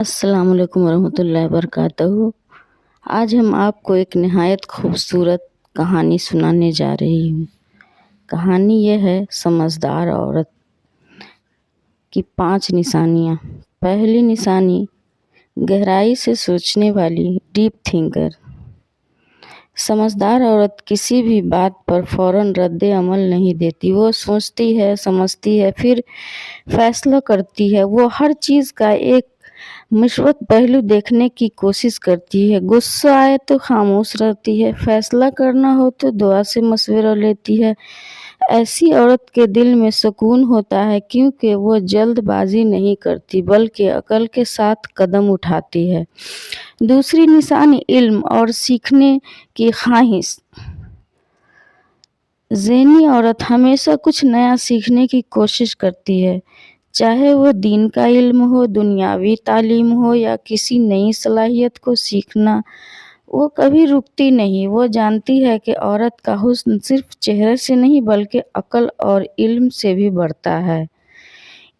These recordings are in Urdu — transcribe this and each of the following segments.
السلام علیکم ورحمۃ اللہ وبرکاتہ۔ آج ہم آپ کو ایک نہایت خوبصورت کہانی سنانے جا رہی ہوں۔ کہانی یہ ہے سمجھدار عورت کی 5 نشانیاں۔ پہلی نشانی، گہرائی سے سوچنے والی، ڈیپ تھنکر۔ سمجھدار عورت کسی بھی بات پر فوراً رد عمل نہیں دیتی۔ وہ سوچتی ہے، سمجھتی ہے، پھر فیصلہ کرتی ہے۔ وہ ہر چیز کا ایک مثبت پہلو دیکھنے کی کوشش کرتی ہے۔ غصہ آئے تو خاموش رہتی ہے، فیصلہ کرنا ہو تو دعا سے مشورہ لیتی ہے۔ ایسی عورت کے دل میں سکون ہوتا ہے کیونکہ وہ جلد بازی نہیں کرتی بلکہ عقل کے ساتھ قدم اٹھاتی ہے۔ دوسری نشانی، علم اور سیکھنے کی خواہش۔ ذہنی عورت ہمیشہ کچھ نیا سیکھنے کی کوشش کرتی ہے، چاہے وہ دین کا علم ہو، دنیاوی تعلیم ہو یا کسی نئی صلاحیت کو سیکھنا۔ وہ کبھی رکتی نہیں۔ وہ جانتی ہے کہ عورت کا حسن صرف چہرے سے نہیں بلکہ عقل اور علم سے بھی بڑھتا ہے۔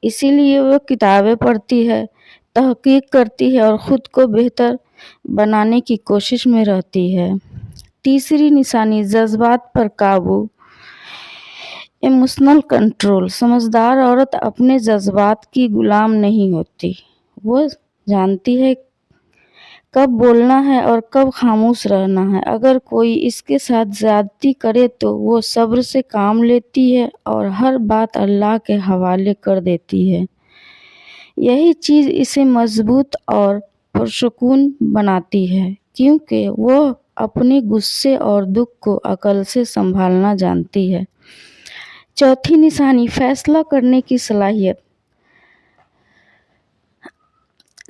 اسی لیے وہ کتابیں پڑھتی ہے، تحقیق کرتی ہے اور خود کو بہتر بنانے کی کوشش میں رہتی ہے۔ تیسری نشانی، جذبات پر قابو، ایموشنل کنٹرول۔ سمجھدار عورت اپنے جذبات کی غلام نہیں ہوتی۔ وہ جانتی ہے کب بولنا ہے اور کب خاموش رہنا ہے۔ اگر کوئی اس کے ساتھ زیادتی کرے تو وہ صبر سے کام لیتی ہے اور ہر بات اللہ کے حوالے کر دیتی ہے۔ یہی چیز اسے مضبوط اور پرسکون بناتی ہے کیونکہ وہ اپنے غصے اور دکھ کو عقل سے سنبھالنا جانتی ہے۔ چوتھی نشانی، فیصلہ کرنے کی صلاحیت۔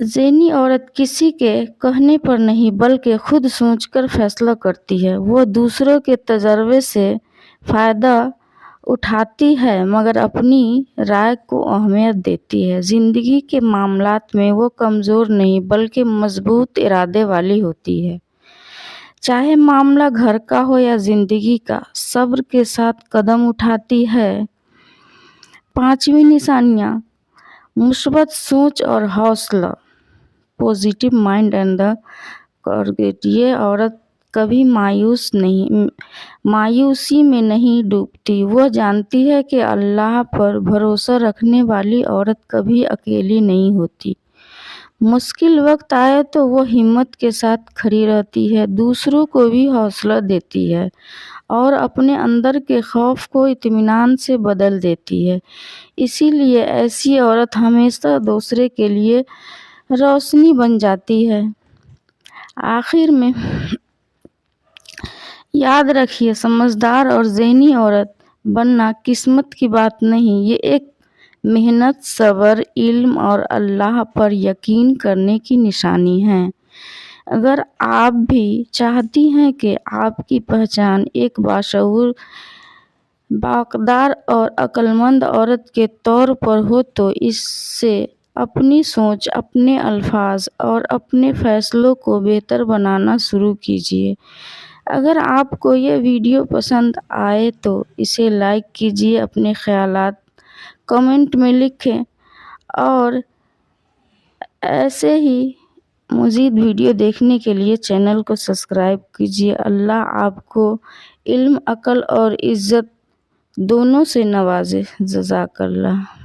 ذہنی عورت کسی کے کہنے پر نہیں بلکہ خود سوچ کر فیصلہ کرتی ہے۔ وہ دوسروں کے تجربے سے فائدہ اٹھاتی ہے مگر اپنی رائے کو اہمیت دیتی ہے۔ زندگی کے معاملات میں وہ کمزور نہیں بلکہ مضبوط ارادے والی ہوتی ہے۔ چاہے معاملہ گھر کا ہو یا زندگی کا، صبر کے ساتھ قدم اٹھاتی ہے۔ پانچویں نشانیاں، مثبت سوچ اور حوصلہ، positive mind and the courage. یہ عورت کبھی مایوسی میں نہیں ڈوبتی۔ وہ جانتی ہے کہ اللہ پر بھروسہ رکھنے والی عورت کبھی اکیلی نہیں ہوتی۔ مشکل وقت آئے تو وہ ہمت کے ساتھ کھڑی رہتی ہے، دوسروں کو بھی حوصلہ دیتی ہے اور اپنے اندر کے خوف کو اطمینان سے بدل دیتی ہے۔ اسی لیے ایسی عورت ہمیشہ دوسرے کے لیے روشنی بن جاتی ہے۔ آخر میں یاد رکھیے، سمجھدار اور ذہنی عورت بننا قسمت کی بات نہیں، یہ ایک محنت، صبر، علم اور اللہ پر یقین کرنے کی نشانی ہے۔ اگر آپ بھی چاہتی ہیں کہ آپ کی پہچان ایک باشعور، بااقدار اور عقل مند عورت کے طور پر ہو تو اس سے اپنی سوچ، اپنے الفاظ اور اپنے فیصلوں کو بہتر بنانا شروع کیجیے۔ اگر آپ کو یہ ویڈیو پسند آئے تو اسے لائک کیجیے، اپنے خیالات کمنٹ میں لکھیں اور ایسے ہی مزید ویڈیو دیکھنے کے لیے چینل کو سبسکرائب کیجیے۔ اللہ آپ کو علم، عقل اور عزت دونوں سے نوازے۔ جزاک اللہ۔